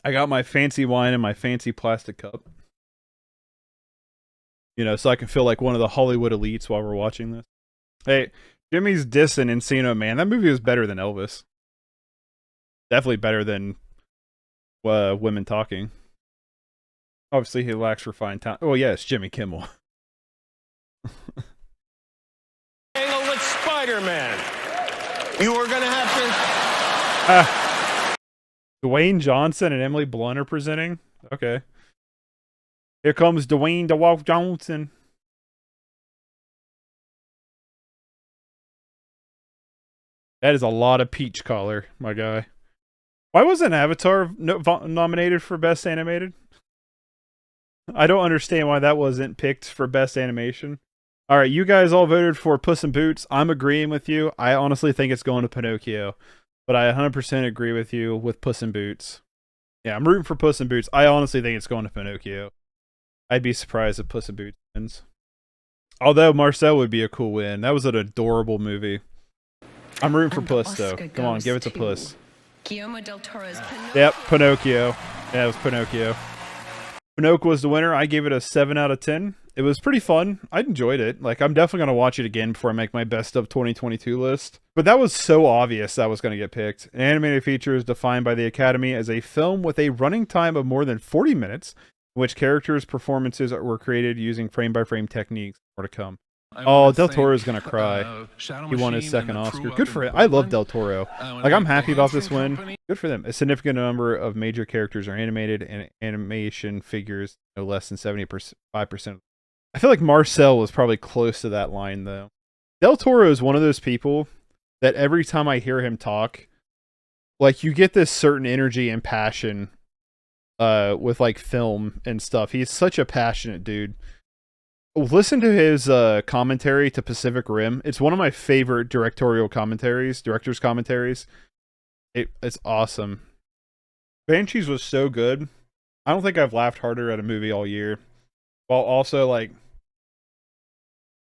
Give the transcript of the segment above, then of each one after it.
I got my fancy wine in my fancy plastic cup. You know, so I can feel like one of the Hollywood elites while we're watching this. Hey, Jimmy's dissing Encino Man. That movie was better than Elvis. Definitely better than Women Talking. Obviously, he lacks refined talent. Oh, yeah, it's Jimmy Kimmel. Angle with Spider-Man. You are gonna have to. Dwayne Johnson and Emily Blunt are presenting. Okay. Here comes Dwayne the Walk Johnson. That is a lot of peach color, my guy. Why wasn't Avatar nominated for Best Animated? I don't understand why that wasn't picked for Best Animation. Alright, you guys all voted for Puss in Boots. I'm agreeing with you. I honestly think it's going to Pinocchio. But I 100% agree with you with Puss in Boots. Yeah, I'm rooting for Puss in Boots. I honestly think it's going to Pinocchio. I'd be surprised if Puss in Boots wins. Although Marcel would be a cool win. That was an adorable movie. I'm rooting for Puss, though. Come on, give it to Puss. Guillermo del Toro's Pinocchio. Yep, Pinocchio. Yeah, it was Pinocchio. Pinocchio was the winner. I gave it a 7 out of 10. It was pretty fun. I enjoyed it. Like, I'm definitely going to watch it again before I make my best of 2022 list. But that was so obvious that was going to get picked. An animated feature is defined by the Academy as a film with a running time of more than 40 minutes, in which characters' performances were created using frame-by-frame techniques. More to come. Oh, Del Toro's gonna cry. He won his second Oscar. Good for him. I love Del Toro. Like, I'm happy about this win. Good for them. A significant number of major characters are animated, and animation figures no less than 75%. I feel like Marcel was probably close to that line, though. Del Toro is one of those people that every time I hear him talk, like, you get this certain energy and passion with, like, film and stuff. He's such a passionate dude. Listen to his commentary to Pacific Rim. It's one of my favorite director's commentaries. It's awesome. Banshees was so good. I don't think I've laughed harder at a movie all year, while also, like,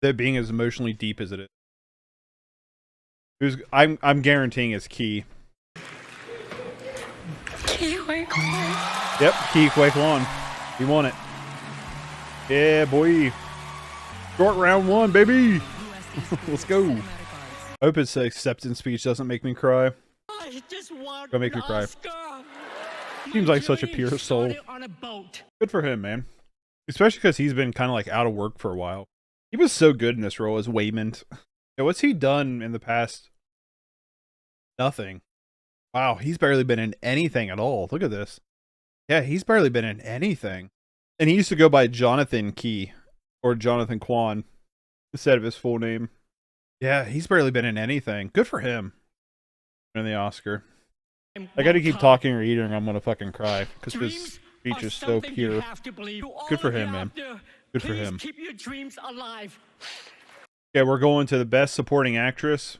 it being as emotionally deep as it is. I'm guaranteeing it's Key. Yep, Key Kwai Kwan. He won it. Yeah, boy. Short round 1, baby. Let's go. I hope his acceptance speech doesn't make me cry. Gonna make me cry. Seems like such a pure soul. Good for him, man. Especially because he's been kind of like out of work for a while. He was so good in this role as Waymond. Yeah, what's he done in the past? Nothing. Wow, he's barely been in anything at all. Look at this. Yeah, he's barely been in anything. And he used to go by Jonathan Key, or Jonathan Kwan, instead of his full name. Yeah, he's barely been in anything. Good for him. In the Oscar. I gotta keep talking or eating or I'm gonna fucking cry, because his speech is so pure. Good for him, man. Good for him. Keep your dreams alive. Yeah, we're going to the best supporting actress.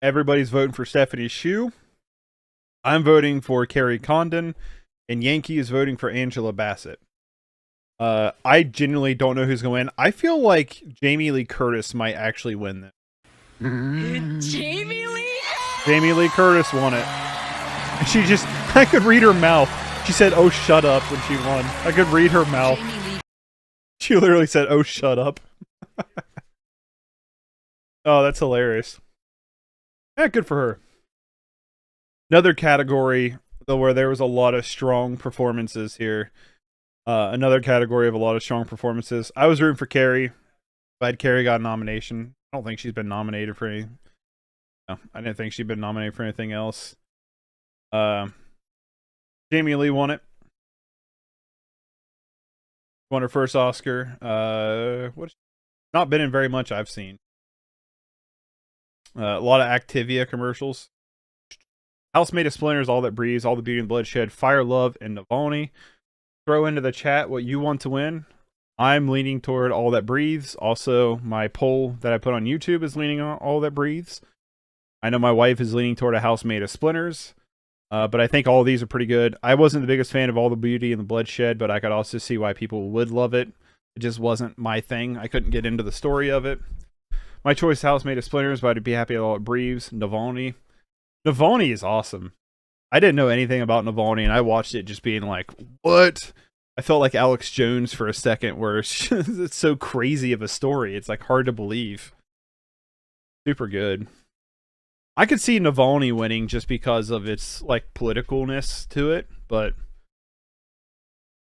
Everybody's voting for Stephanie Hsu. I'm voting for Carrie Condon, and Yankee is voting for Angela Bassett. I genuinely don't know who's going to win. I feel like Jamie Lee Curtis might actually win this. Jamie Lee? Jamie Lee Curtis won it. She just, I could read her mouth. She said, "Oh, shut up," when she won. I could read her mouth. She literally said, "Oh, shut up." Oh, that's hilarious. Yeah, good for her. Another category where there was a lot of strong performances here. Another category of a lot of strong performances. I was rooting for Carrie. Glad Carrie got a nomination. I don't think she's been nominated for any. No, I didn't think she'd been nominated for anything else. Jamie Lee won it. Won her first Oscar. Not been in very much I've seen. A lot of Activia commercials. House Made of Splinters, All That Breathes, All the Beauty and Bloodshed, Fire, Love, and Navalny. Throw into the chat what you want to win. I'm leaning toward All That Breathes. Also, my poll that I put on YouTube is leaning on All That Breathes. I know my wife is leaning toward A House Made of Splinters. But I think all of these are pretty good. I wasn't the biggest fan of All the Beauty and the Bloodshed, but I could also see why people would love it. It just wasn't my thing. I couldn't get into the story of it. My choice, House Made of Splinters, but I'd be happy with All That Breathes, Navalny. Navalny is awesome. I didn't know anything about Navalny, and I watched it just being like, what? I felt like Alex Jones for a second, where it's so crazy of a story. It's like hard to believe. Super good. I could see Navalny winning just because of its like politicalness to it, but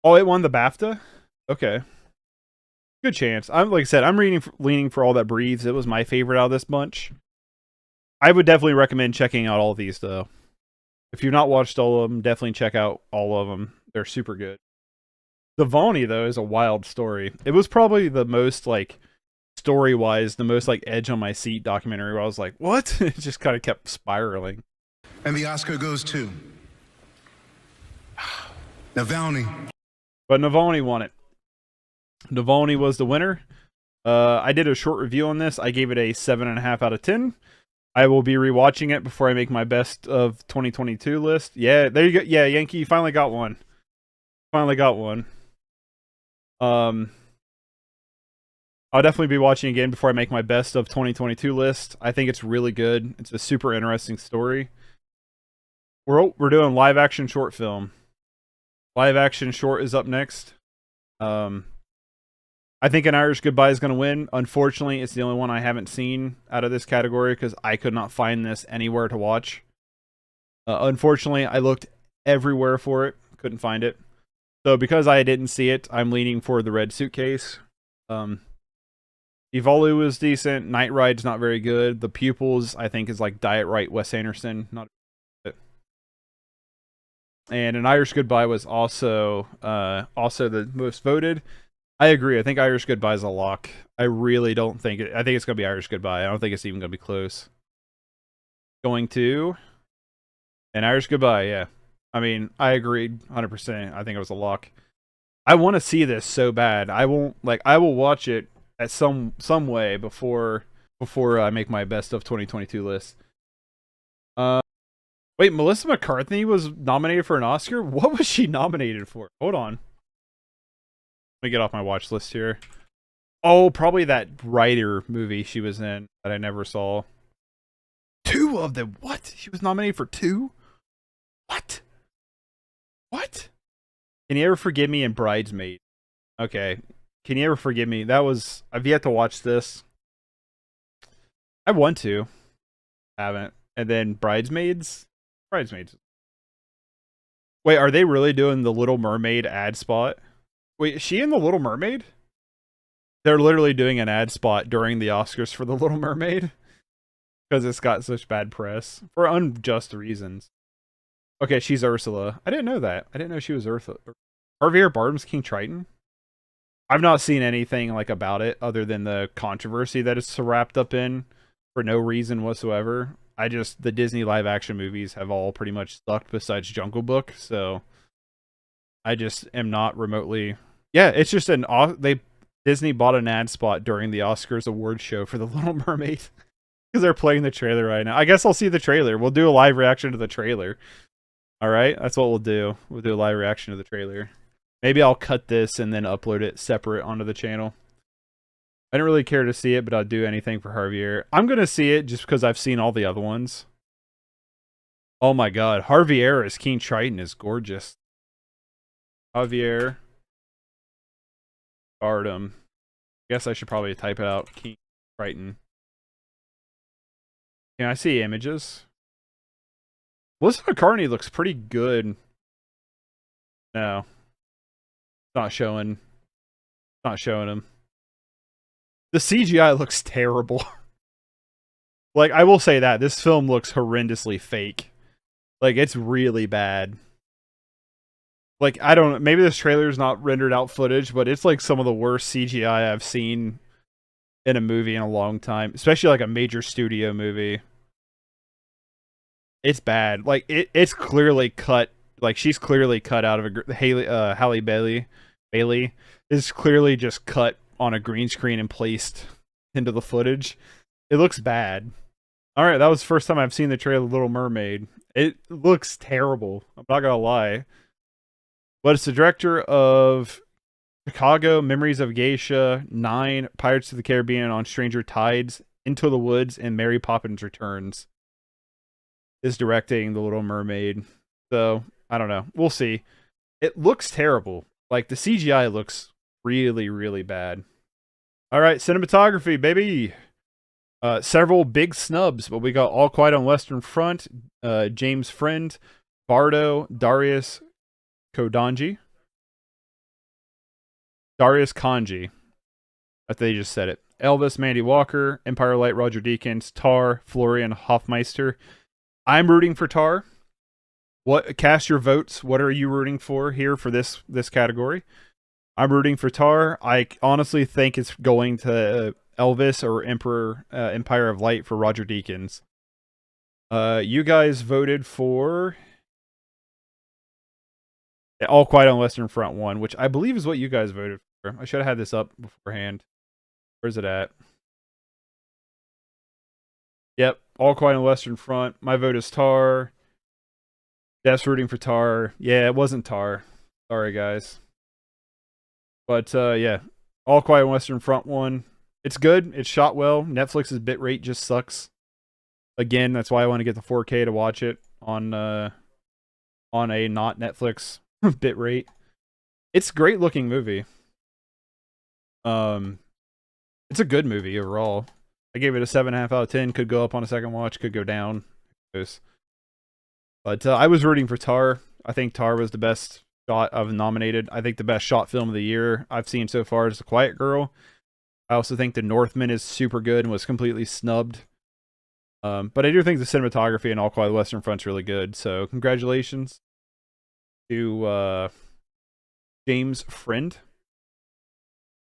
oh, it won the BAFTA? Okay. Good chance. I'm like I said, I'm leaning for All That Breathes. It was my favorite out of this bunch. I would definitely recommend checking out all of these though. If you've not watched all of them, definitely check out all of them. They're super good. Navalny though is a wild story. It was probably the most like story-wise, the most like edge on my seat documentary where I was like, what? It just kind of kept spiraling. And the Oscar goes to Navalny. But Navalny won it. Navalny was the winner. I did a short review on this. I gave it a 7.5 out of 10. I will be rewatching it before I make my best of 2022 list. Yeah, there you go. Yeah, Yankee, you finally got one. Finally got one. I'll definitely be watching again before I make my best of 2022 list. I think it's really good. It's a super interesting story. We're doing live action short film. Live action short is up next. I think An Irish Goodbye is going to win. Unfortunately, it's the only one I haven't seen out of this category because I could not find this anywhere to watch. Unfortunately, I looked everywhere for it. Couldn't find it. So because I didn't see it, I'm leaning for The Red Suitcase. Evalu is decent. Night Ride's not very good. The Pupils, I think, is like Diet Right Wes Anderson. Not it. And An Irish Goodbye was also the most voted. I agree. I think Irish Goodbye is a lock. I really don't think it. I think it's going to be Irish Goodbye. I don't think it's even going to be close. Going to An Irish Goodbye, yeah. I mean, I agreed 100%. I think it was a lock. I want to see this so bad. I will watch it at some way before I make my best of 2022 list. Wait, Melissa McCarthy was nominated for an Oscar? What was she nominated for? Hold on. Let me get off my watch list here. Oh, probably that Writer movie she was in that I never saw. 2 of them. What? She was nominated for 2? What? What? Can You Ever Forgive Me and Bridesmaid? Okay. Can You Ever Forgive Me? I've yet to watch this. I want to. Haven't. And then Bridesmaids? Bridesmaids. Wait, are they really doing the Little Mermaid ad spot? Wait, is she in The Little Mermaid? They're literally doing an ad spot during the Oscars for The Little Mermaid. Because it's got such bad press. For unjust reasons. Okay, she's Ursula. I didn't know that. I didn't know she was Ursula. Javier Bardem's King Triton? I've not seen anything like about it other than the controversy that it's wrapped up in for no reason whatsoever. The Disney live action movies have all pretty much sucked besides Jungle Book, so I just am not remotely. Yeah, it's just Disney bought an ad spot during the Oscars award show for The Little Mermaid because they're playing the trailer right now. I guess I'll see the trailer. We'll do a live reaction to the trailer. All right, that's what we'll do. We'll do a live reaction to the trailer. Maybe I'll cut this and then upload it separate onto the channel. I didn't really care to see it, but I'll do anything for Javier. I'm going to see it just because I've seen all the other ones. Oh my god, Javier as King Triton is gorgeous. Javier Bardem. I guess I should probably type it out. King Triton. Can I see images? Melissa McCartney looks pretty good. No. It's not showing. It's not showing him. The CGI looks terrible. Like, I will say that. This film looks horrendously fake. Like, it's really bad. Like, I don't know. Maybe this trailer's not rendered out footage, but it's like some of the worst CGI I've seen in a movie in a long time. Especially like a major studio movie. It's bad. Like, it's clearly cut. Like, she's clearly cut out of a... Halle Bailey is clearly just cut on a green screen and placed into the footage. It looks bad. Alright, that was the first time I've seen the trailer of Little Mermaid. It looks terrible. I'm not gonna lie. But it's the director of Chicago, Memories of Geisha, 9, Pirates of the Caribbean, On Stranger Tides, Into the Woods, and Mary Poppins Returns. is directing The Little Mermaid. So, I don't know. We'll see. It looks terrible. Like, the CGI looks really, really bad. All right, cinematography, baby. Several big snubs, but we got All Quiet on Western Front, James Friend, Bardo, Darius Kodanji. Darius Kanji. I think they just said it. Elvis, Mandy Walker, Empire Light, Roger Deakins, Tar, Florian Hoffmeister. I'm rooting for Tar. Cast your votes. What are you rooting for here for this category? I'm rooting for Tar. I honestly think it's going to Elvis or Empire of Light for Roger Deakins. You guys voted for All Quiet on Western Front 1, which I believe is what you guys voted for. I should have had this up beforehand. Where's it at? Yep, All Quiet on Western Front. My vote is Tar. Def's rooting for Tar. Yeah, it wasn't Tar. Sorry, guys. But, yeah. All Quiet on Western Front 1. It's good. It's shot well. Netflix's bitrate just sucks. Again, that's why I want to get the 4K to watch it on a not Netflix bitrate. It's a great looking movie. It's a good movie overall. I gave it a 7.5 out of 10. Could go up on a second watch. Could go down. But I was rooting for Tar. I think Tar was the best shot I've nominated. I think the best shot film of the year I've seen so far is The Quiet Girl. I also think The Northman is super good and was completely snubbed. But I do think the cinematography in All Quiet on the Western Front's really good. So congratulations to James Friend.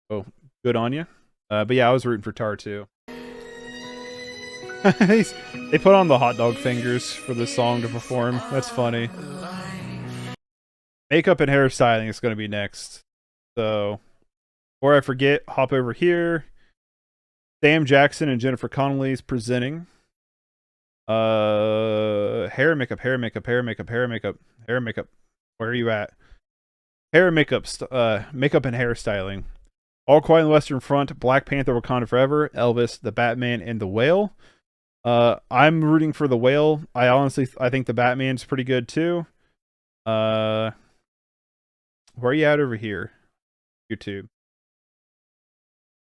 Oh, good on you. But yeah, I was rooting for Tar too. They put on the hot dog fingers for this song to perform. That's funny. Makeup and hairstyling is going to be next. So, before I forget, hop over here. Sam Jackson and Jennifer Connelly's presenting. Hair and makeup, hair and makeup, hair and makeup, hair and makeup, hair and makeup. Where are you at? Hair and makeup, makeup and hairstyling. All Quiet on the Western Front, Black Panther, Wakanda Forever, Elvis, The Batman, and The Whale. I'm rooting for The Whale. I think The Batman's pretty good too. Where are you at over here? YouTube.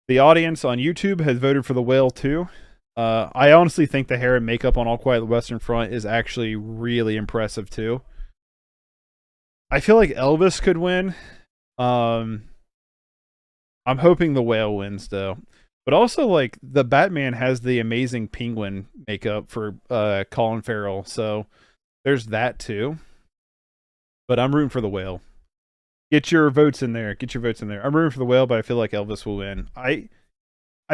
The audience on YouTube has voted for The Whale too. I honestly think the hair and makeup on All Quiet on the Western Front is actually really impressive too. I feel like Elvis could win. I'm hoping The Whale wins though. But also, like, the Batman has the amazing penguin makeup for Colin Farrell, so there's that too. But I'm rooting for The Whale. Get your votes in there. Get your votes in there. I'm rooting for The Whale, but I feel like Elvis will win. I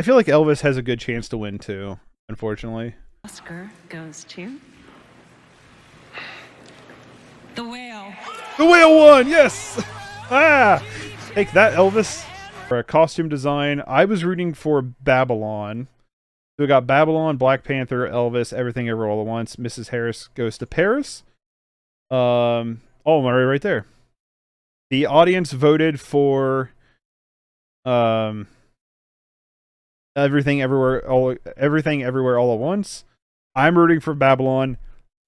feel like Elvis has a good chance to win too, unfortunately. Oscar goes to The Whale. The Whale won! Yes! Ah! Take that, Elvis. For a costume design, I was rooting for Babylon. So we got Babylon, Black Panther, Elvis, Everything Ever All at Once. Mrs. Harris Goes to Paris. Oh, right there. The audience voted for Everything Everywhere All at Once. I'm rooting for Babylon.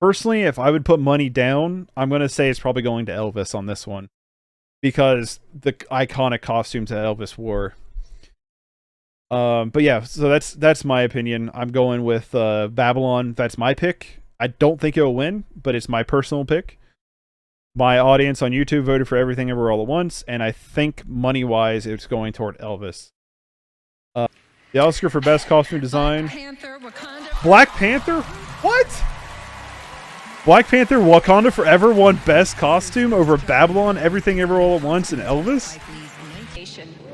Personally, if I would put money down, I'm going to say it's probably going to Elvis on this one. Because the iconic costumes that Elvis wore. But yeah, so that's my opinion. I'm going with Babylon. That's my pick. I don't think it'll win, but it's my personal pick. My audience on YouTube voted for Everything Everywhere All at Once, and I think money-wise, it's going toward Elvis. The Oscar for Best Costume Design. Black Panther? What? Black Panther, Wakanda Forever won Best Costume over Babylon, Everything Ever All at Once, and Elvis?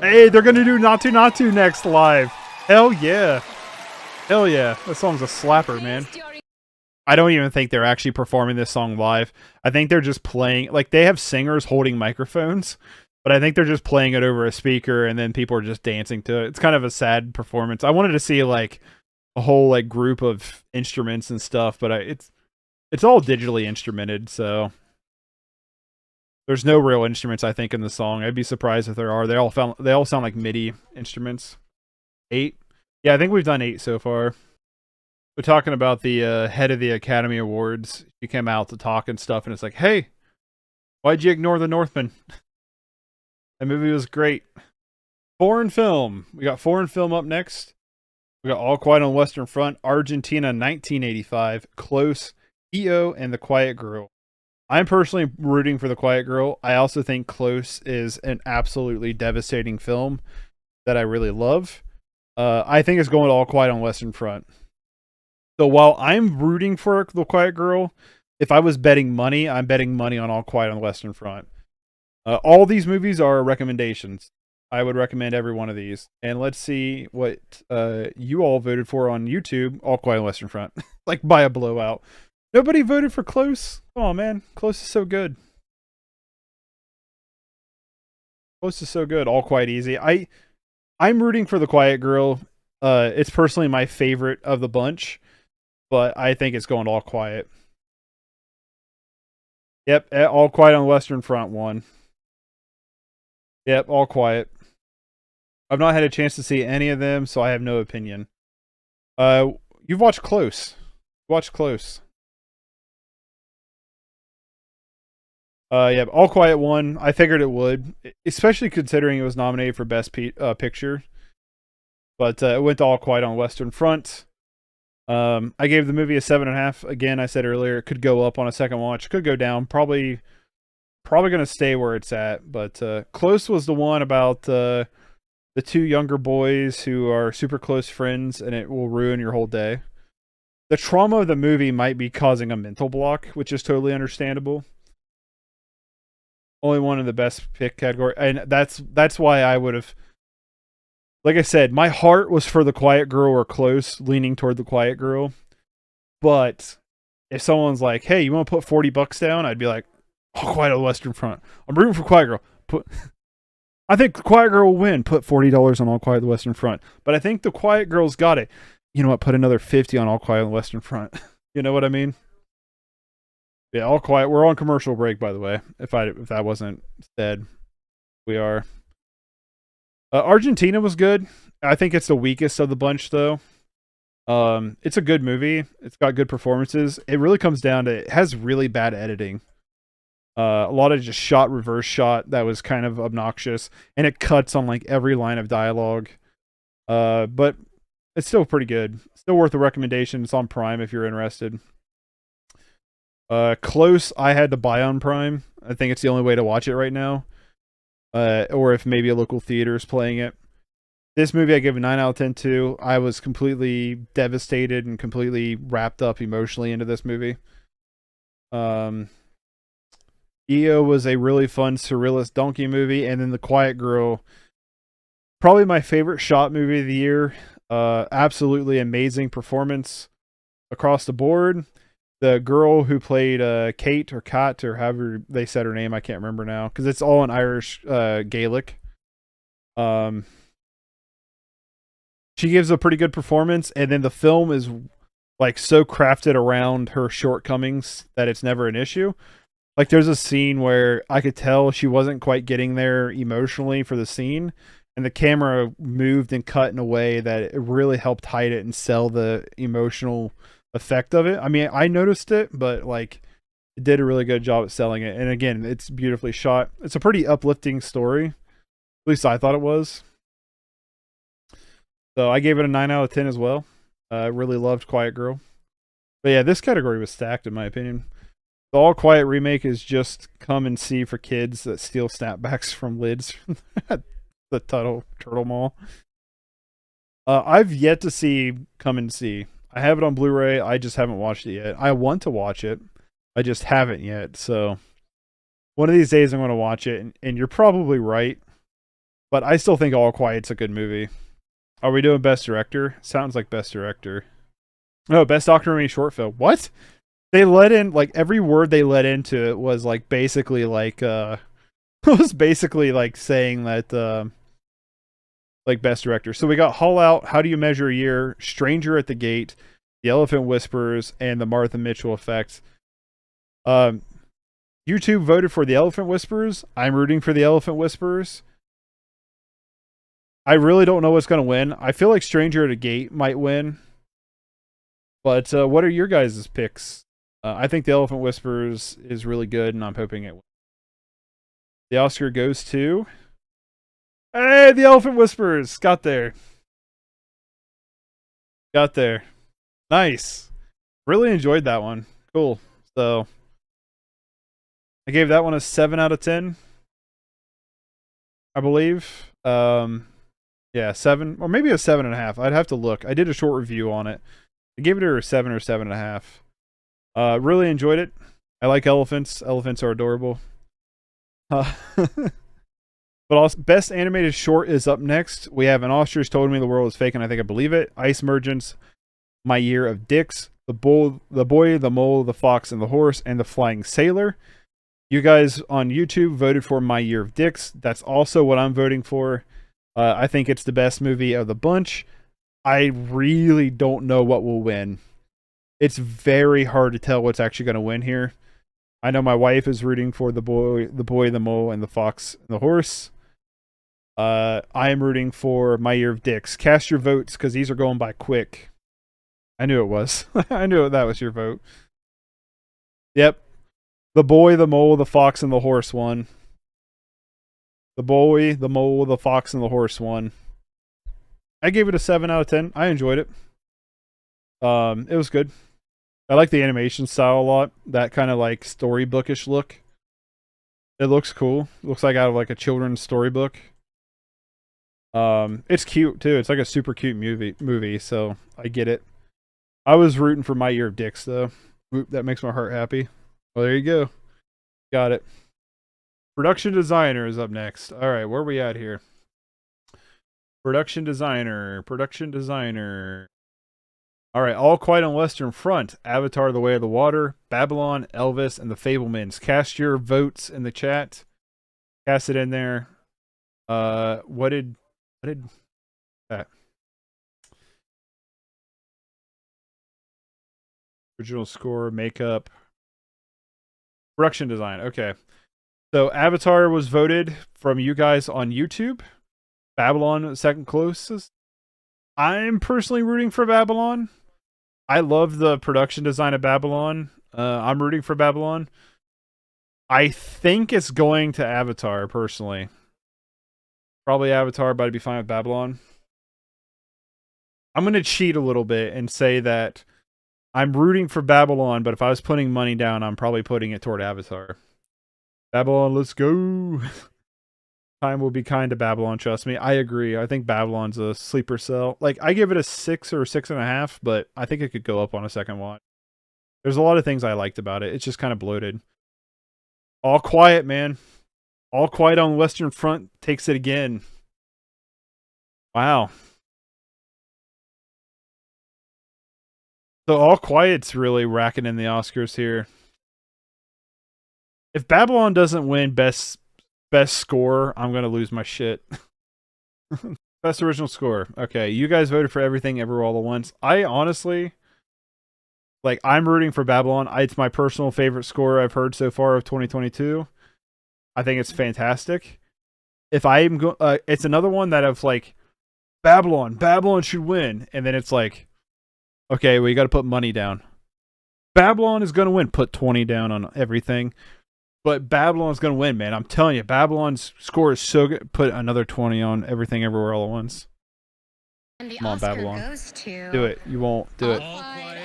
Hey, they're gonna do Natu next live. Hell yeah. Hell yeah. That song's a slapper, man. I don't even think they're actually performing this song live. I think they're just playing, like, they have singers holding microphones, but I think they're just playing it over a speaker and then people are just dancing to it. It's kind of a sad performance. I wanted to see, like, a whole, like, group of instruments and stuff, but it's all digitally instrumented, so there's no real instruments, I think, in the song. I'd be surprised if there are. They all sound like MIDI instruments. 8? Yeah, I think we've done 8 so far. We're talking about the head of the Academy Awards. She came out to talk and stuff, and it's like, hey, why'd you ignore The Northman? That movie was great. Foreign film. We got foreign film up next. We got All Quiet on the Western Front, Argentina 1985, Close, EO, and The Quiet Girl. I'm personally rooting for The Quiet Girl. I also think Close is an absolutely devastating film that I really love. I think it's going to All Quiet on the Western Front. So while I'm rooting for The Quiet Girl, if I was betting money, I'm betting money on All Quiet on the Western Front. All these movies are recommendations. I would recommend every one of these. And let's see what you all voted for on YouTube. All Quiet on the Western Front. Like by a blowout. Nobody voted for Close. Oh man, Close is so good. Close is so good. All Quiet Easy. I'm rooting for The Quiet Girl. It's personally my favorite of the bunch, but I think it's going to All Quiet. Yep, All Quiet on the Western Front won. Yep, All Quiet. I've not had a chance to see any of them, so I have no opinion. You've watched Close. Watch Close. Yeah, All Quiet won. I figured it would, especially considering it was nominated for Best Picture. But it went to All Quiet on Western Front. I gave the movie a 7.5. Again, I said earlier it could go up on a second watch, could go down. Probably gonna stay where it's at. But Close was the one about the two younger boys who are super close friends, and it will ruin your whole day. The trauma of the movie might be causing a mental block, which is totally understandable. Only one in the best pick category, and that's why I would have. Like I said, my heart was for The Quiet Girl or Close, leaning toward The Quiet Girl. But if someone's like, "Hey, you want to put $40 down?" I'd be like, "Oh, Quiet on the Western Front. I'm rooting for Quiet Girl. I think The Quiet Girl will win. Put $40 on All Quiet on the Western Front." But I think The Quiet Girl's got it. You know what? Put another $50 on All Quiet on the Western Front. You know what I mean? Yeah, All Quiet. We're on commercial break, by the way. If that wasn't said, we are. Argentina was good. I think it's the weakest of the bunch, though. It's a good movie. It's got good performances. It really comes down to it has really bad editing. A lot of just reverse shot that was kind of obnoxious, and it cuts on like every line of dialogue. But it's still pretty good. Still worth a recommendation. It's on Prime if you're interested. Close, I had to buy on Prime. I think it's the only way to watch it right now. Or if maybe a local theater is playing it. This movie I give a 9 out of 10 to. I was completely devastated and completely wrapped up emotionally into this movie. EO was a really fun surrealist donkey movie, and then The Quiet Girl, probably my favorite shot movie of the year. Absolutely amazing performance across the board. The girl who played Kate or Kat or however they said her name, I can't remember now because it's all in Irish Gaelic. She gives a pretty good performance, and then the film is like so crafted around her shortcomings that it's never an issue. Like there's a scene where I could tell she wasn't quite getting there emotionally for the scene, and the camera moved and cut in a way that it really helped hide it and sell the emotional effect of it. I mean, I noticed it, but like it did a really good job at selling it. And again, it's beautifully shot. It's a pretty uplifting story. At least I thought it was. So I gave it a 9 out of 10 as well. I really loved Quiet Girl. But yeah, this category was stacked in my opinion. The All Quiet remake is just come and see for kids that steal snapbacks from lids at the Turtle Mall. I've yet to see Come and See. I have it on Blu-ray. I just haven't watched it yet. I want to watch it. I just haven't yet. So one of these days I'm going to watch it. And you're probably right. But I still think All Quiet's a good movie. Are we doing Best Director? Sounds like Best Director. No, Best Documentary Short Film. What? They let in, like, every word they let into it was, like, basically, like, was basically, like, saying that, like, Best Director. So we got Haul Out, How Do You Measure a Year, Stranger at the Gate, The Elephant Whispers, and The Martha Mitchell Effect. YouTube voted for The Elephant Whispers. I'm rooting for The Elephant Whispers. I really don't know what's going to win. I feel like Stranger at a Gate might win. But what are your guys' picks? I think The Elephant Whispers is really good, and I'm hoping it. The Oscar goes to. Hey, The Elephant Whispers got there. Got there. Nice. Really enjoyed that one. Cool. So I gave that one a 7 out of 10. I believe. Yeah, 7 or maybe a 7.5. I'd have to look. I did a short review on it. I gave it a 7 or 7.5. Really enjoyed it. I like elephants. Elephants are adorable. But also, best animated short is up next. We have An Ostrich Told Me the World is Fake, and I think I believe it. Ice Merchants, My Year of Dicks, The Boy, the Mole, the Fox, and the Horse, and The Flying Sailor. You guys on YouTube voted for My Year of Dicks. That's also what I'm voting for. I think it's the best movie of the bunch. I really don't know what will win. It's very hard to tell what's actually going to win here. I know my wife is rooting for the boy, the mole, and the fox, and the horse. I am rooting for My Year of Dicks. Cast your votes because these are going by quick. I knew it was. I knew that was your vote. Yep. The boy, the mole, the fox, and the horse won. The boy, the mole, the fox, and the horse won. I gave it a 7 out of 10. I enjoyed it. It was good. I like the animation style a lot. That kind of like storybookish look. It looks cool. Looks like out of like a children's storybook. It's cute too. It's like a super cute movie, so I get it. I was rooting for My Year of Dicks though. That makes my heart happy. Well, there you go. Got it. Production designer is up next. All right, where are we at here? Production designer. All right, All Quiet on the Western Front, Avatar: The Way of the Water, Babylon, Elvis, and The Fablemans. Cast your votes in the chat. Cast it in there. What did that? Original score, makeup, production design. Okay. So Avatar was voted from you guys on YouTube. Babylon second closest. I'm personally rooting for Babylon. I love the production design of Babylon. I'm rooting for Babylon. I think it's going to Avatar, personally. Probably Avatar, but I'd be fine with Babylon. I'm going to cheat a little bit and say that I'm rooting for Babylon, but if I was putting money down, I'm probably putting it toward Avatar. Babylon, let's go. Time will be kind to Babylon, trust me. I agree. I think Babylon's a sleeper cell. Like, I give it a 6 or 6.5, but I think it could go up on a second watch. There's a lot of things I liked about it. It's just kind of bloated. All Quiet, man. All Quiet on the Western Front takes it again. Wow. So All Quiet's really racking in the Oscars here. If Babylon doesn't win best score, I'm gonna lose my shit. Best original score. Okay, you guys voted for Everything Everywhere All at Once. I honestly, like, I'm rooting for Babylon. It's my personal favorite score I've heard so far of 2022. I think it's fantastic. If I'm it's another one that I've like, Babylon should win, and then it's like, okay, well, you got to put money down. Babylon is gonna win. Put 20 down on everything. But Babylon's going to win, man. I'm telling you, Babylon's score is so good. Put another 20 on Everything Everywhere All at Once. And the Come on, Oscar Babylon. goes to Do it. You won't. Do it. All Quiet on the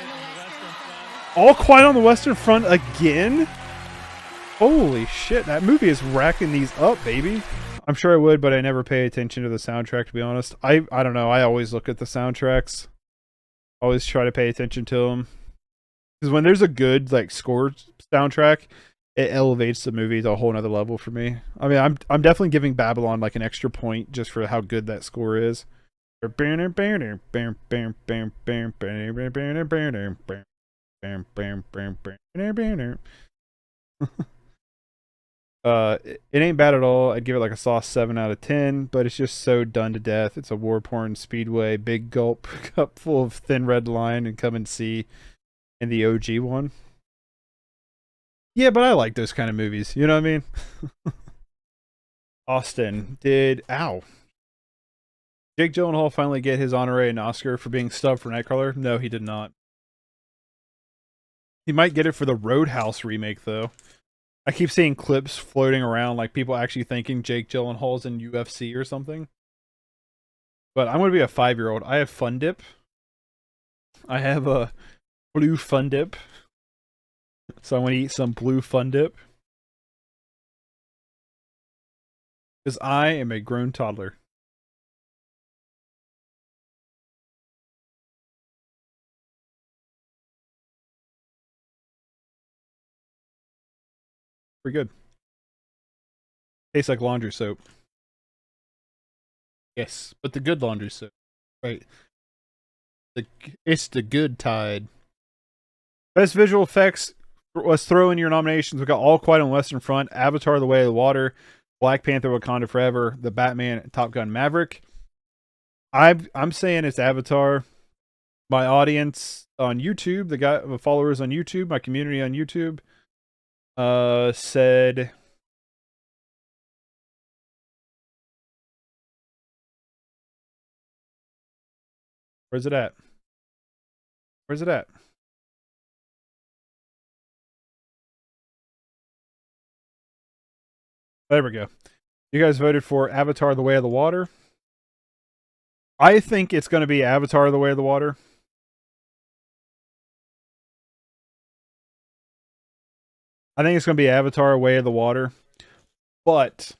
Western Front. All Quiet on the Western Front again? Holy shit. That movie is racking these up, baby. I'm sure I would, but I never pay attention to the soundtrack, to be honest. I don't know. I always look at the soundtracks. Always try to pay attention to them. Because when there's a good, like, score soundtrack, it elevates the movie to a whole nother level for me. I mean, I'm definitely giving Babylon like an extra point just for how good that score is. It ain't bad at all. I'd give it like a soft 7 out of 10, but it's just so done to death. It's a war porn speedway, big gulp, cup full of Thin Red Line, and Come and See in the OG one. Yeah, but I like those kind of movies. You know what I mean? Austin did... Ow. Jake Gyllenhaal finally get his honorary and Oscar for being stubbed for Nightcrawler? No, he did not. He might get it for the Roadhouse remake, though. I keep seeing clips floating around, like people actually thinking Jake Gyllenhaal's in UFC or something. But I'm going to be a 5-year-old. I have Fun Dip. I have a blue Fun Dip. So I'm going to eat some blue Fun Dip. Because I am a grown toddler. Pretty good. Tastes like laundry soap. Yes, but the good laundry soap. Right. It's the good Tide. Best visual effects. Let's throw in your nominations. We got All Quiet on the Western Front, Avatar: The Way of the Water, Black Panther: Wakanda Forever, The Batman, Top Gun: Maverick. I'm saying it's Avatar. My audience on YouTube, the followers on YouTube, my community on YouTube, said where's it at? Where's it at? There we go. You guys voted for Avatar: The Way of the Water. I think it's going to be Avatar: The Way of the Water. I think it's going to be Avatar: Way of the Water. But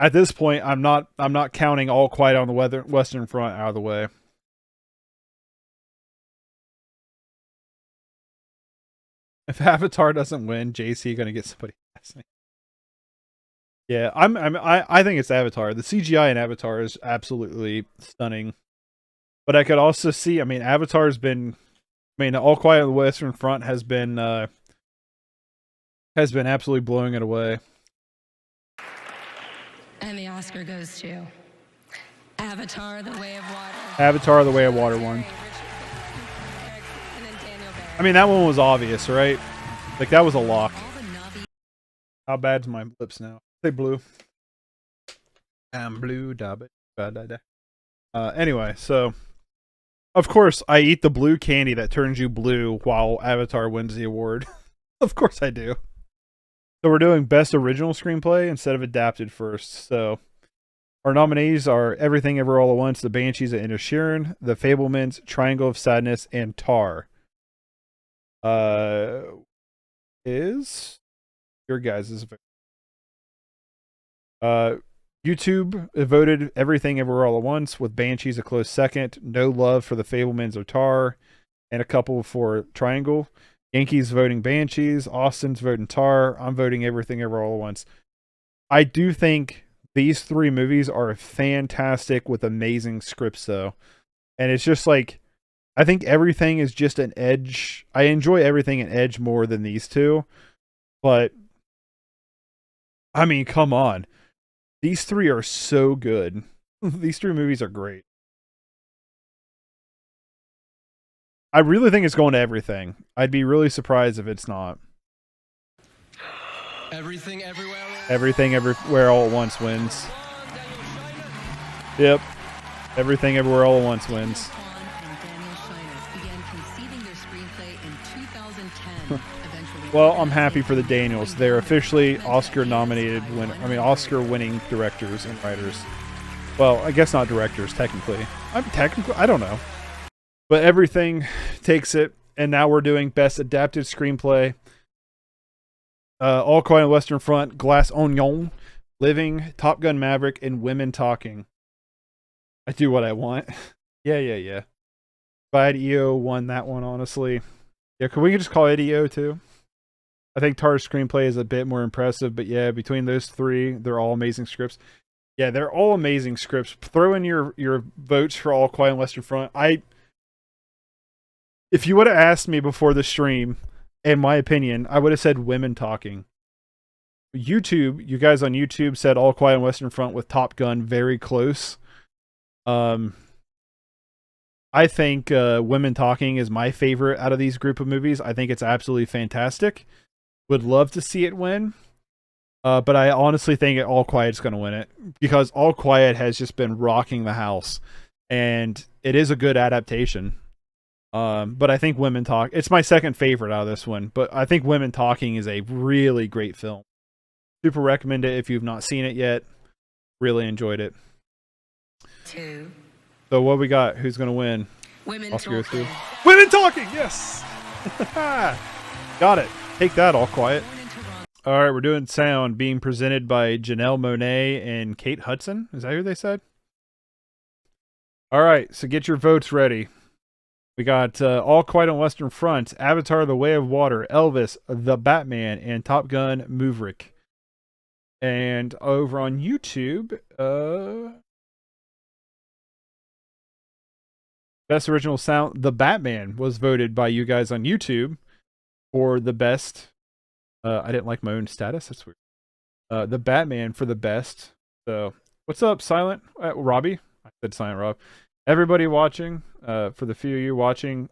at this point, I'm not counting All Quiet on the Western Front out of the way. If Avatar doesn't win, JC going to get somebody asking. Yeah, I think it's Avatar. The CGI in Avatar is absolutely stunning. But I could also see, Avatar's been, All Quiet on the Western Front has been absolutely blowing it away. And the Oscar goes to Avatar: The Way of Water. Avatar: The Way of Water won. That one was obvious, right? Like, that was a lock. How bad's my lips now? They blue. I'm blue, da. Anyway, so of course I eat the blue candy that turns you blue while Avatar wins the award. Of course I do. So we're doing best original screenplay instead of adapted first. So our nominees are Everything Ever All at Once, The Banshees of Inisherin, The Fablemans, Triangle of Sadness, and Tar. Is your guys' vote. YouTube voted Everything Everywhere All at Once, with Banshees a close second. No love for The Fablemans of Tar, and a couple for Triangle. Yankees voting Banshees. Austin's voting Tar. I'm voting Everything Everywhere All at Once. I do think these three movies are fantastic with amazing scripts, though. And it's just like, I think everything is just an edge. I enjoy everything an edge more than these two. But, come on. These three are so good. These three movies are great. I really think it's going to Everything. I'd be really surprised if it's not. Everything Everywhere. Everything Everywhere All at Once wins. Yep. Everything Everywhere All at Once wins. Well, I'm happy for the Daniels. They're officially Oscar-nominated Oscar-winning directors and writers. Well, I guess not directors, technically. I don't know. But Everything takes it, and now we're doing Best Adapted Screenplay. All Quiet on the Western Front, Glass Onion, Living, Top Gun Maverick, and Women Talking. I do what I want. Yeah. If I had EO won that one, honestly. Yeah, could we just call it EO too? I think Tar's screenplay is a bit more impressive, but yeah, between those three, they're all amazing scripts. Yeah, they're all amazing scripts. Throw in your votes for All Quiet on the Western Front. If you would have asked me before the stream, in my opinion, I would have said Women Talking. YouTube, you guys on YouTube said All Quiet on the Western Front with Top Gun very close. I think Women Talking is my favorite out of these group of movies. I think it's absolutely fantastic. Would love to see it win. But I honestly think All Quiet is going to win it, because All Quiet has just been rocking the house, and it is a good adaptation. But I think Women Talk. It's my second favorite out of this one, but I think Women Talking is a really great film. Super recommend it if you've not seen it yet. Really enjoyed it. 2. So what we got? Who's gonna win? Women Oscar goes talking. to Women Talking. Yes. Got it. Take that, all quiet. All right, we're doing sound being presented by Janelle Monáe and Kate Hudson. Is that who they said? All right, so get your votes ready. We got All Quiet on Western Front, Avatar: The Way of Water, Elvis, The Batman, and Top Gun: Maverick. And over on YouTube, Best Original Sound, The Batman was voted by you guys on YouTube for the best. I didn't like my own status. That's weird. The Batman for the best. So, what's up, Silent Robbie? I said Silent Rob. Everybody watching, for the few of you watching,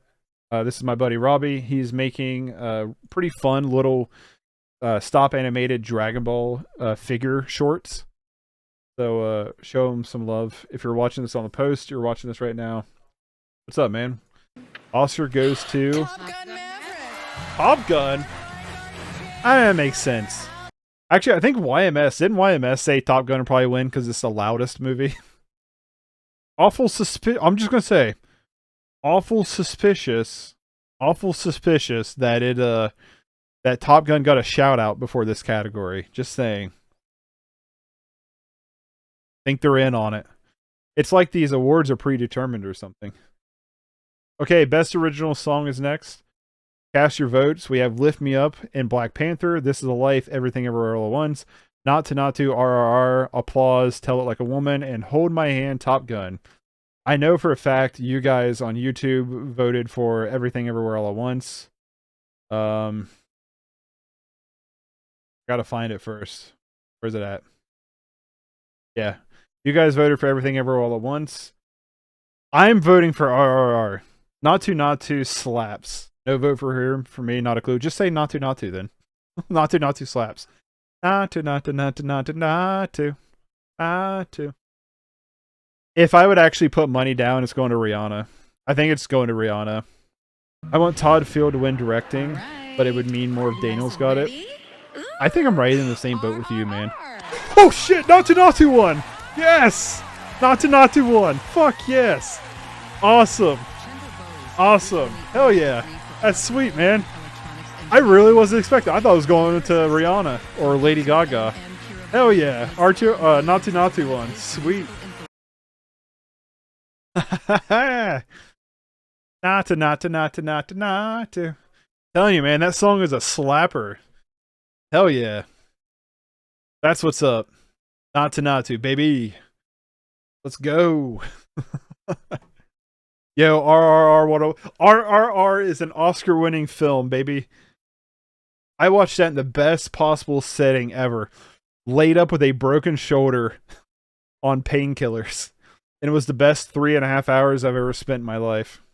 this is my buddy Robbie. He's making pretty fun little stop animated Dragon Ball figure shorts. So show him some love. If you're watching this on the post, you're watching this right now. What's up, man? Oscar goes to Top Gun Maverick. Top Gun. That makes sense. Actually, I think didn't YMS say Top Gun would probably win because it's the loudest movie? I'm just gonna say, awful suspicious that that Top Gun got a shout out before this category. Just saying. Think they're in on it. It's like these awards are predetermined or something. Okay, best original song is next. Cast your votes. We have Lift Me Up and Black Panther, This Is a Life, Everything Everywhere All at Once, Not to, RRR, Applause, Tell It Like a Woman, and Hold My Hand, Top Gun. I know for a fact you guys on YouTube voted for Everything Everywhere All at Once. Gotta find it first. Where's it at? Yeah. You guys voted for Everything Everywhere All at Once. I'm voting for RRR. Not to slaps. No vote for her, for me, not a clue. Just say not to then. not to slaps. Not to. If I would actually put money down, it's going to Rihanna. I think it's going to Rihanna. I want Todd Field to win directing, but it would mean more if Daniels got it. I think I'm right in the same boat with you, man. Oh shit, not to one! Yes! Not to one! Fuck yes! Awesome! Awesome! Hell yeah! That's sweet, man. I really wasn't expecting. I thought it was going to Rihanna or Lady Gaga. Hell yeah! Archer, not to one. Sweet. not to. Telling you, man, that song is a slapper. Hell yeah. That's what's up. Not to, baby. Let's go. Yo, RRR is an Oscar-winning film, baby. I watched that in the best possible setting ever. Laid up with a broken shoulder on painkillers. And it was the best 3.5 hours I've ever spent in my life.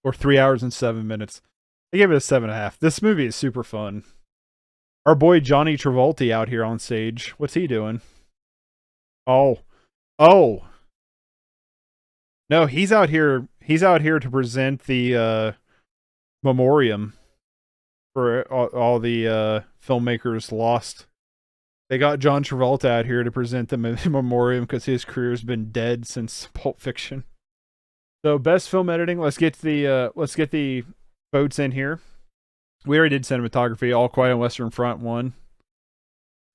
Or 3 hours and 7 minutes. I gave it a 7.5. This movie is super fun. Our boy Johnny Travolta out here on stage. What's he doing? Oh. No, he's out here to present the memoriam for all the filmmakers lost. They got John Travolta out here to present the memoriam because his career's been dead since Pulp Fiction. So best film editing. Let's get the votes in here. We already did cinematography. All Quiet on Western Front won.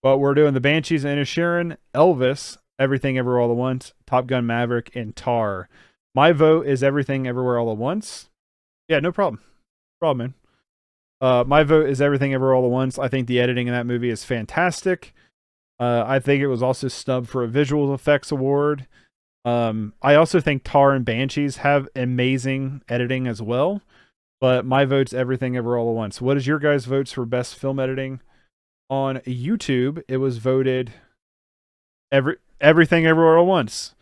But we're doing The Banshees of Inisherin, Elvis, Everything Everywhere All at Once, Top Gun Maverick, and Tar. My vote is Everything Everywhere All at Once. Yeah, no problem. Man. My vote is Everything Everywhere All at Once. I think the editing in that movie is fantastic. I think it was also snubbed for a visual effects award. I also think Tar and Banshees have amazing editing as well. But my vote's Everything Everywhere All at Once. What is your guys' votes for best film editing? On YouTube, it was voted Everything Everywhere All at Once.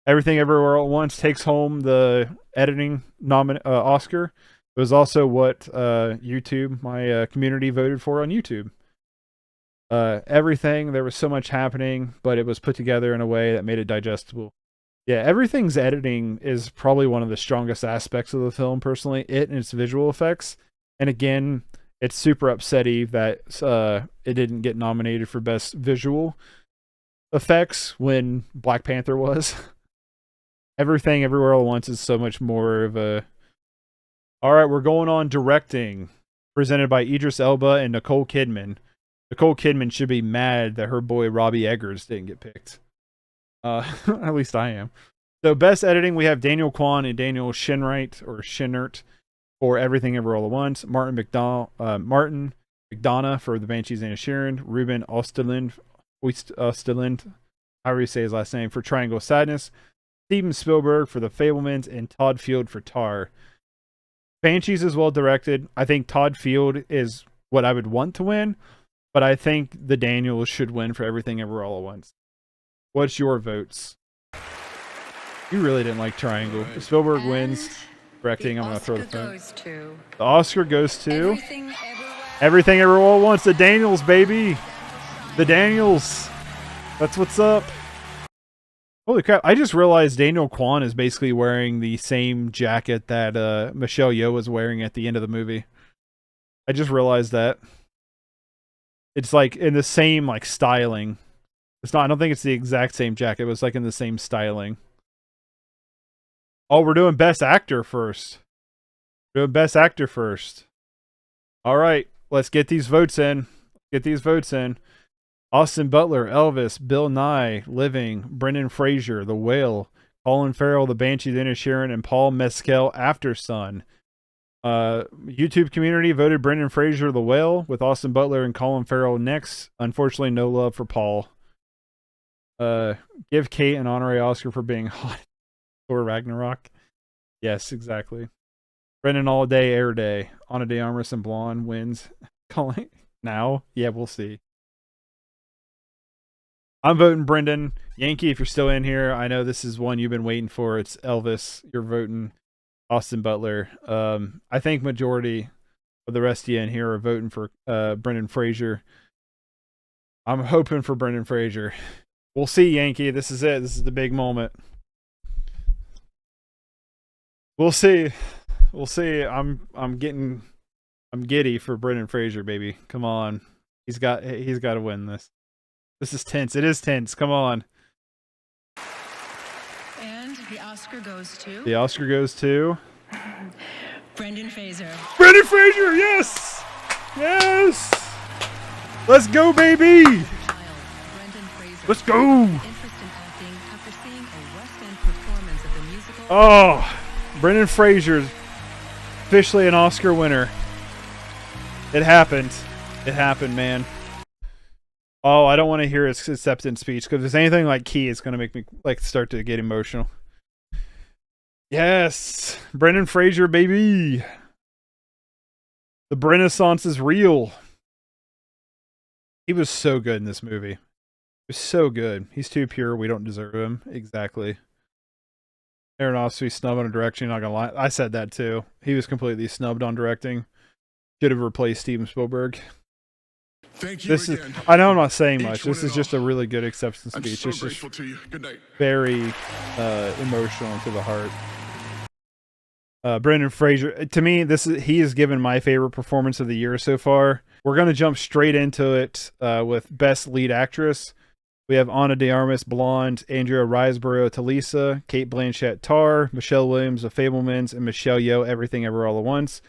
Everything Everywhere All at Once takes home the editing Oscar. It was also what YouTube, my community, voted for on YouTube. Everything, there was so much happening, but it was put together in a way that made it digestible. Yeah, everything's editing is probably one of the strongest aspects of the film, personally. It and its visual effects. And again, it's super upsetty that it didn't get nominated for Best Visual Effects when Black Panther was. Everything Everywhere All at Once is so much more of a... Alright, we're going on directing. Presented by Idris Elba and Nicole Kidman. Nicole Kidman should be mad that her boy Robbie Eggers didn't get picked. At least I am. So best editing, we have Daniel Kwan and Daniel Shinert for Everything Everywhere All at Once. Martin McDonough for The Banshees and Inisherin. Ruben Osterlind, however you say his last name, for Triangle of Sadness. Steven Spielberg for The Fabelmans, and Todd Field for Tar. Banshees is well directed. I think Todd Field is what I would want to win, but I think the Daniels should win for Everything Everywhere All at Once. What's your votes? You really didn't like Triangle. If Spielberg wins directing, I'm going to throw the phone. The Oscar goes to Everything Everywhere All at Once. The Daniels, baby. The Daniels. That's what's up. Holy crap. I just realized Daniel Kwan is basically wearing the same jacket that Michelle Yeoh was wearing at the end of the movie. I just realized that. It's like in the same like styling. It's not, I don't think it's the exact same jacket. It was like in the same styling. Oh, we're doing Best Actor first. We're doing Best Actor first. All right, let's get these votes in. Austin Butler, Elvis, Bill Nye, Living, Brendan Fraser, The Whale, Colin Farrell, The Banshees of Inisherin, and Paul Mescal, After Sun. YouTube community voted Brendan Fraser, The Whale, with Austin Butler and Colin Farrell next. Unfortunately, no love for Paul. Give Kate an honorary Oscar for being hot. Thor Ragnarok. Yes, exactly. Brendan All Day, Air Day. Ana de Armas and Blonde wins. Calling now? Yeah, we'll see. I'm voting Brendan. Yankee, if you're still in here, I know this is one you've been waiting for. It's Elvis. You're voting Austin Butler. I think majority of the rest of you in here are voting for Brendan Fraser. I'm hoping for Brendan Fraser. We'll see, Yankee. This is it. This is the big moment. We'll see. I'm giddy for Brendan Fraser, baby. Come on. He's got to win this. This is tense. It is tense. Come on. And the Oscar goes to... The Oscar goes to... Brendan Fraser. Brendan Fraser, yes! Yes! Let's go, baby! Brendan Fraser. Let's go! Interest in acting after seeing a West End performance of the musical... Oh, Brendan Fraser's officially an Oscar winner. It happened. It happened, man. Oh, I don't want to hear his acceptance speech, because if it's anything like Key, it's going to make me like start to get emotional. Yes, Brendan Fraser, baby. The Renaissance is real. He was so good in this movie. He was so good. He's too pure. We don't deserve him. Exactly. Aronofsky snubbed on direction. Not gonna lie, I said that too. He was completely snubbed on directing. Should have replaced Steven Spielberg. Thank you This again. is. I know I'm not saying much. Each This one is and just all. a really good acceptance I'm speech. so It's just grateful to you. Good night. very emotional to the heart. Brendan Fraser, to me, he has given my favorite performance of the year so far. We're gonna jump straight into it with Best Lead Actress. We have Ana de Armas, Blonde, Andrea Riseborough, Talisa, Kate Blanchett, Tar, Michelle Williams, The Fabelmans, and Michelle Yeoh, Everything Ever All at Once.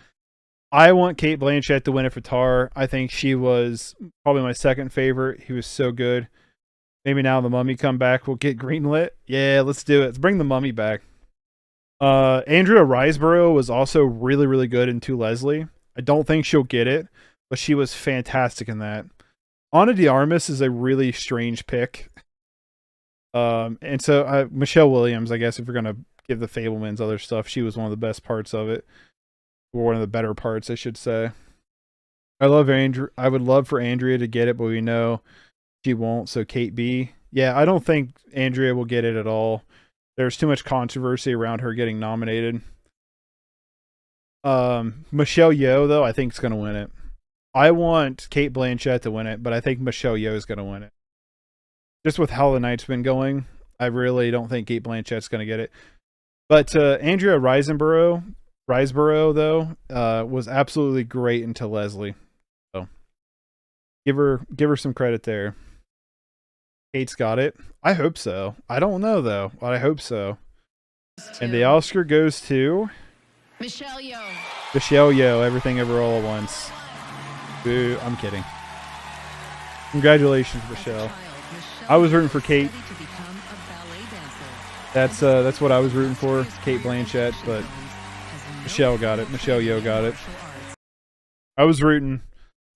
I want Kate Blanchett to win it for Tar. I think she was probably my second favorite. He was so good. Maybe now the Mummy come back, we'll get greenlit. Yeah, let's do it. Let's bring the Mummy back. Andrea Riseborough was also really, really good in To Leslie. I don't think she'll get it, but she was fantastic in that. Ana de Armas is a really strange pick. And so Michelle Williams, I guess, if you're going to give the Fabelmans other stuff, she was one of the best parts of it. Or one of the better parts, I should say. I would love for Andrea to get it, but we know she won't, so Kate B. Yeah, I don't think Andrea will get it at all. There's too much controversy around her getting nominated. Michelle Yeoh, though, I think is going to win it. I want Kate Blanchett to win it, but I think Michelle Yeoh is going to win it. Just with how the night's been going, I really don't think Kate Blanchett's going to get it. But Andrea Riseborough though, was absolutely great into Leslie. So give her some credit there. Kate's got it. I hope so. I don't know though, but I hope so. And the Oscar goes to Michelle Yeoh. Michelle Yeoh, Everything Ever All at Once. Boo, I'm kidding. Congratulations, Michelle. I was rooting for Kate. That's what I was rooting for, Kate Blanchett, but Michelle got it. Michelle Yeoh got it. I was rooting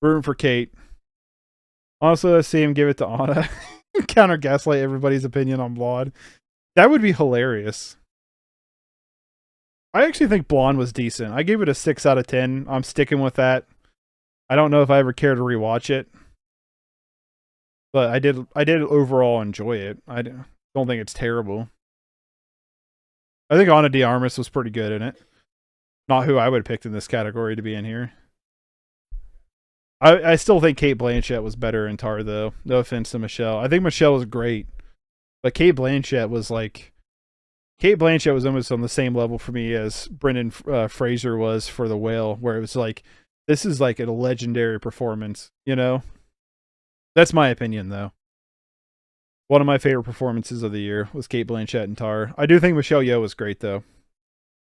for Kate. Honestly, let's see him give it to Anna. Counter gaslight everybody's opinion on Blonde. That would be hilarious. I actually think Blonde was decent. I gave it a 6 out of 10. I'm sticking with that. I don't know if I ever care to rewatch it, but I did overall enjoy it. I don't think it's terrible. I think Ana de Armas was pretty good in it. Not who I would have picked in this category to be in here. I still think Kate Blanchett was better in Tar, though. No offense to Michelle. I think Michelle was great, but Kate Blanchett was almost on the same level for me as Brendan Fraser was for The Whale, where it was like, this is like a legendary performance, you know? That's my opinion, though. One of my favorite performances of the year was Kate Blanchett in Tar. I do think Michelle Yeoh was great, though.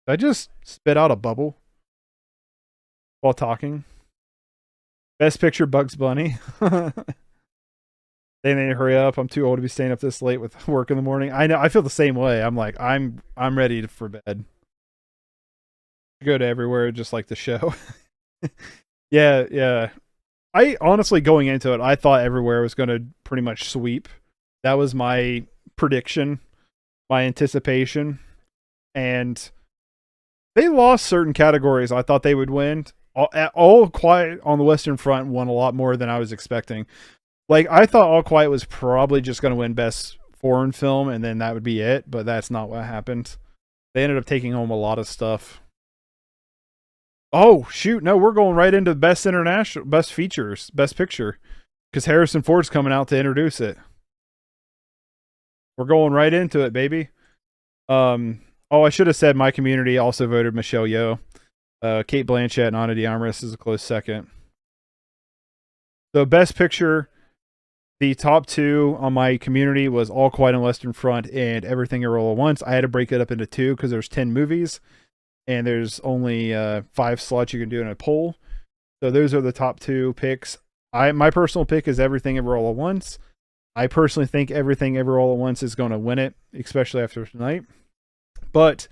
Did I just spit out a bubble while talking? Best Picture, Bugs Bunny. They need to hurry up. I'm too old to be staying up this late with work in the morning. I know. I feel the same way. I'm like, I'm ready for bed. Go to everywhere, just like the show. Yeah. I honestly, going into it, I thought Everywhere was going to pretty much sweep. That was my prediction, my anticipation, and they lost certain categories I thought they would win. All Quiet on the Western Front won a lot more than I was expecting. Like, I thought All Quiet was probably just going to win Best Foreign Film, and then that would be it, but that's not what happened. They ended up taking home a lot of stuff. Oh, shoot, no, we're going right into Best International, Best Features, Best Picture, because Harrison Ford's coming out to introduce it. We're going right into it, baby. I should have said my community also voted Michelle Yeoh. Kate Blanchett and Ana de Armas is a close second. So Best Picture, the top two on my community was All Quiet on the Western Front and Everything Everywhere All at Once. I had to break it up into two because there's 10 movies and there's only 5 slots you can do in a poll. So those are the top two picks. My personal pick is Everything Everywhere All at Once. I personally think Everything Everywhere All at Once is going to win it, especially after tonight. But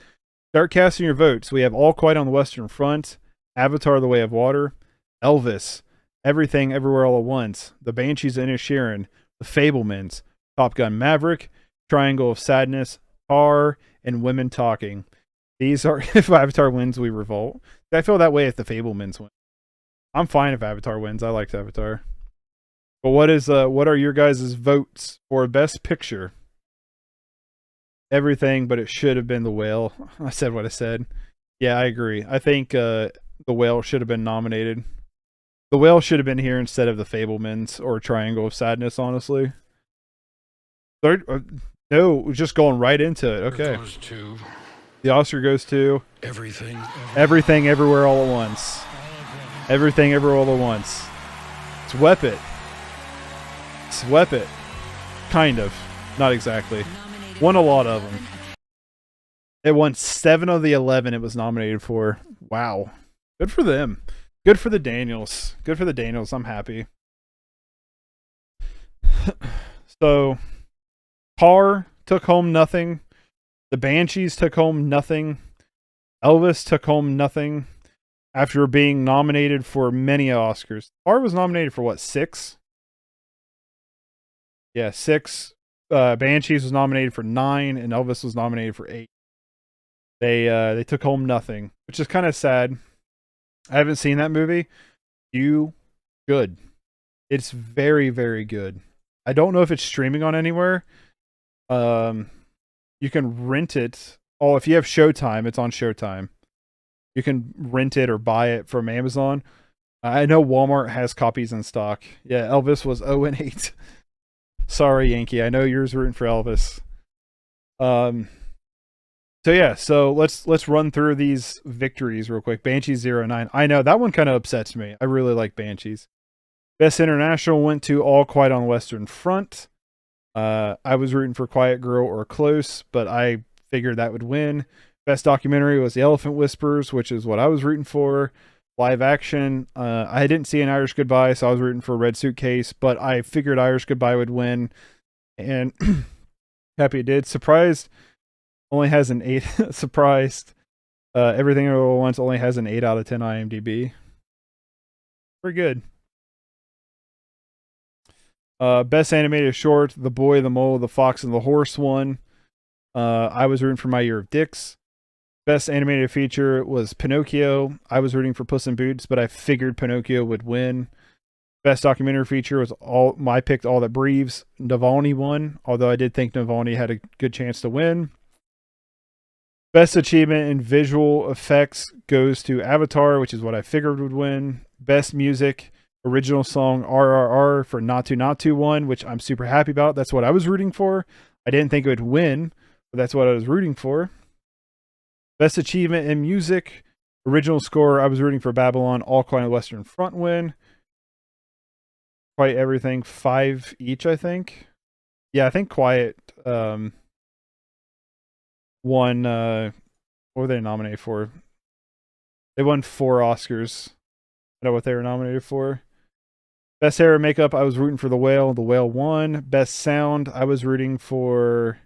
start casting your votes. We have All Quiet on the Western Front, Avatar: The Way of Water, Elvis, Everything Everywhere All at Once, The Banshees of Inisherin, The Fabelmans, Top Gun Maverick, Triangle of Sadness, Tar, and Women Talking. These are, if Avatar wins, we revolt. I feel that way if The Fabelmans win. I'm fine if Avatar wins. I liked Avatar. But what are your guys' votes for Best Picture? Everything, but it should have been The Whale. I said what I said. Yeah, I agree. I think The Whale should have been nominated. The Whale should have been here instead of The Fabelmans or Triangle of Sadness, honestly. No, we're just going right into it. Okay. The Oscar goes to Everything Everywhere All at Once. Everything Everywhere All at Once. Swept it. Kind of. Not exactly. Won a lot of them. It won 7 of the 11 it was nominated for. Wow. Good for them. Good for the Daniels. I'm happy. So, Tar took home nothing. The Banshees took home nothing. Elvis took home nothing after being nominated for many Oscars. Tar was nominated for what, 6? Yeah, 6. Banshees was nominated for 9, and Elvis was nominated for 8. They took home nothing, which is kind of sad. I haven't seen that movie. You good. It's very, very good. I don't know if it's streaming on anywhere. You can rent it. Oh, if you have Showtime, it's on Showtime. You can rent it or buy it from Amazon. I know Walmart has copies in stock. Yeah, Elvis was 0-8. Sorry, Yankee. I know yours rooting for Elvis. So yeah, so let's run through these victories real quick. Banshees 09. I know that one kind of upsets me. I really like Banshees. Best International went to All Quiet on the Western Front. I was rooting for Quiet Girl or Close, but I figured that would win. Best documentary was The Elephant Whispers, which is what I was rooting for. Live action, I didn't see An Irish Goodbye, so I was rooting for Red Suitcase, but I figured Irish Goodbye would win, and happy it did. Surprised only has an 8. Surprised. Everything All at Once only has an 8 out of 10 IMDb. Pretty good. Best animated short, The Boy, the Mole, the Fox, and the Horse won. I was rooting for My Year of Dicks. Best animated feature was Pinocchio. I was rooting for Puss in Boots, but I figured Pinocchio would win. Best documentary feature was I picked All That Breathes. Navalny won, although I did think Navalny had a good chance to win. Best achievement in visual effects goes to Avatar, which is what I figured would win. Best music, original song RRR for Not To won, which I'm super happy about. That's what I was rooting for. I didn't think it would win, but that's what I was rooting for. Best achievement in music, original score, I was rooting for Babylon, All Quiet on the Western Front win. Quiet Everything, 5 each, I think. Yeah, I think Quiet won, what were they nominated for? They won 4 Oscars. I know what they were nominated for. Best hair and makeup, I was rooting for The Whale. The Whale won. Best sound, I was rooting for...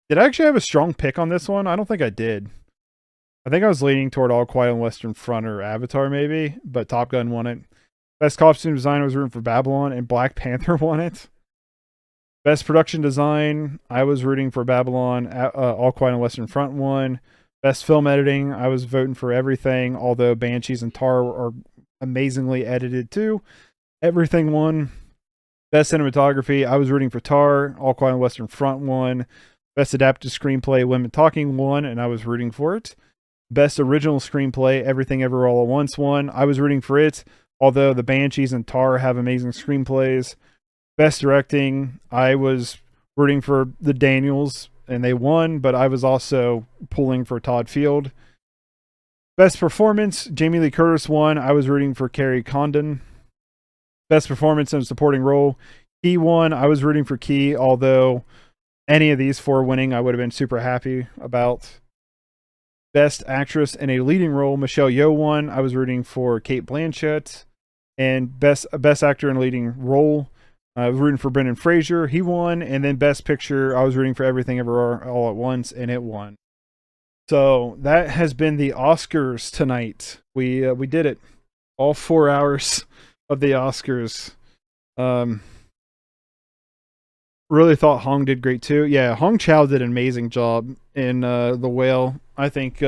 Did I actually have a strong pick on this one? I don't think I did. I think I was leaning toward All Quiet on the Western Front or Avatar maybe, but Top Gun won it. Best costume design, I was rooting for Babylon, and Black Panther won it. Best production design, I was rooting for Babylon. All Quiet on the Western Front won. Best film editing, I was voting for Everything, although Banshees and Tar are amazingly edited too. Everything won. Best cinematography, I was rooting for Tar. All Quiet on the Western Front won. Best adapted screenplay, Women Talking won, and I was rooting for it. Best original screenplay, Everything Ever All at Once won. I was rooting for it, although the Banshees and Tar have amazing screenplays. Best directing, I was rooting for the Daniels, and they won, but I was also pulling for Todd Field. Best performance, Jamie Lee Curtis won. I was rooting for Carrie Condon. Best performance in a supporting role, Key won. I was rooting for Key, although any of these 4 winning, I would have been super happy about. Best actress in a leading role, Michelle Yeoh won. I was rooting for Cate Blanchett. And best actor in a leading role, I was rooting for Brendan Fraser. He won. And then best picture, I was rooting for Everything Ever All at Once, and it won. So that has been the Oscars tonight. We did it. All 4 hours of the Oscars. Really thought Hong did great too. Yeah, Hong Chow did an amazing job in The Whale. I think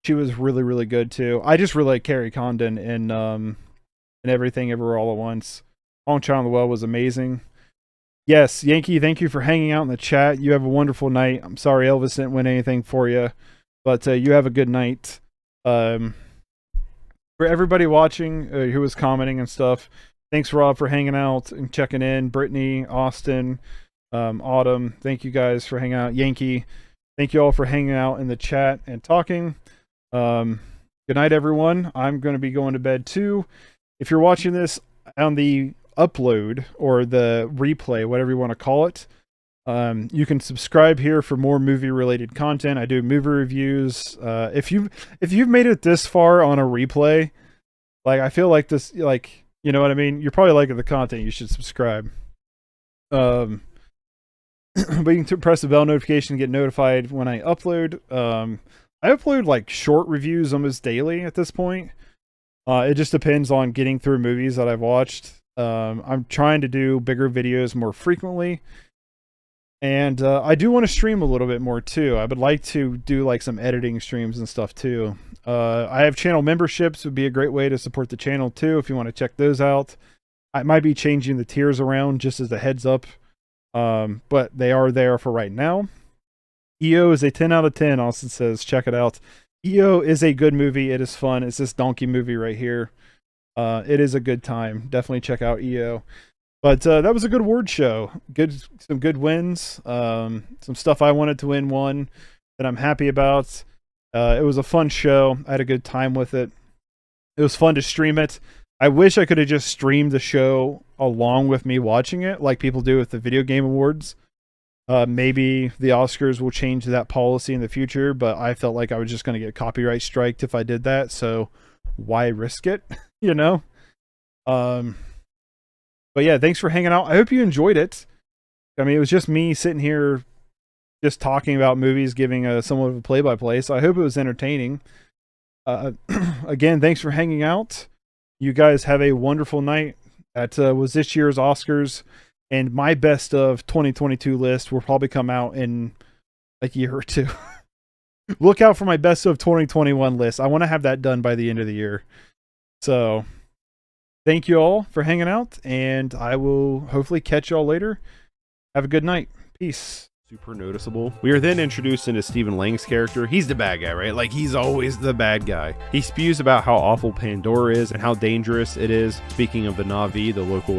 she was really, really good too. I just really like Carrie Condon in Everything Ever All at Once. Hong Chow in The Whale was amazing. Yes, Yankee, thank you for hanging out in the chat. You have a wonderful night. I'm sorry Elvis didn't win anything for you, but you have a good night. For everybody watching who was commenting and stuff, thanks, Rob, for hanging out and checking in. Brittany, Austin, Autumn, thank you guys for hanging out. Yankee, thank you all for hanging out in the chat and talking. Good night, everyone. I'm going to be going to bed too. If you're watching this on the upload or the replay, whatever you want to call it, you can subscribe here for more movie related content. I do movie reviews. If you've made it this far on a replay, like, I feel like this, like, you know what I mean? You're probably liking the content. You should subscribe. But you can press the bell notification to get notified when I upload. I upload like short reviews almost daily at this point. It just depends on getting through movies that I've watched. I'm trying to do bigger videos more frequently. And I do want to stream a little bit more too. I would like to do like some editing streams and stuff too. I have channel memberships, would be a great way to support the channel too if you want to check those out. I might be changing the tiers around just as a heads up. But they are there for right now. EO is a 10 out of 10, Austin says. Check it out. EO is a good movie. It is fun. It's this donkey movie right here. It is a good time. Definitely check out EO. But that was a good award show. Some good wins. Some stuff I wanted to win won that I'm happy about. It was a fun show. I had a good time with it. It was fun to stream it. I wish I could have just streamed the show along with me watching it, like people do with the video game awards. Maybe the Oscars will change that policy in the future, but I felt like I was just going to get copyright striked if I did that. So why risk it? you know? But yeah, thanks for hanging out. I hope you enjoyed it. I mean, it was just me sitting here just talking about movies, giving somewhat of a play-by-play. So I hope it was entertaining. Again, thanks for hanging out. You guys have a wonderful night. That was this year's Oscars. And my best of 2022 list will probably come out in a year or two. Look out for my best of 2021 list. I want to have that done by the end of the year. So thank you all for hanging out, and I will hopefully catch y'all later. Have a good night. Peace. Super noticeable. We are then introduced into Stephen Lang's character. He's the bad guy, right? Like, he's always the bad guy. He spews about how awful Pandora is and how dangerous it is. Speaking of the Na'vi, the local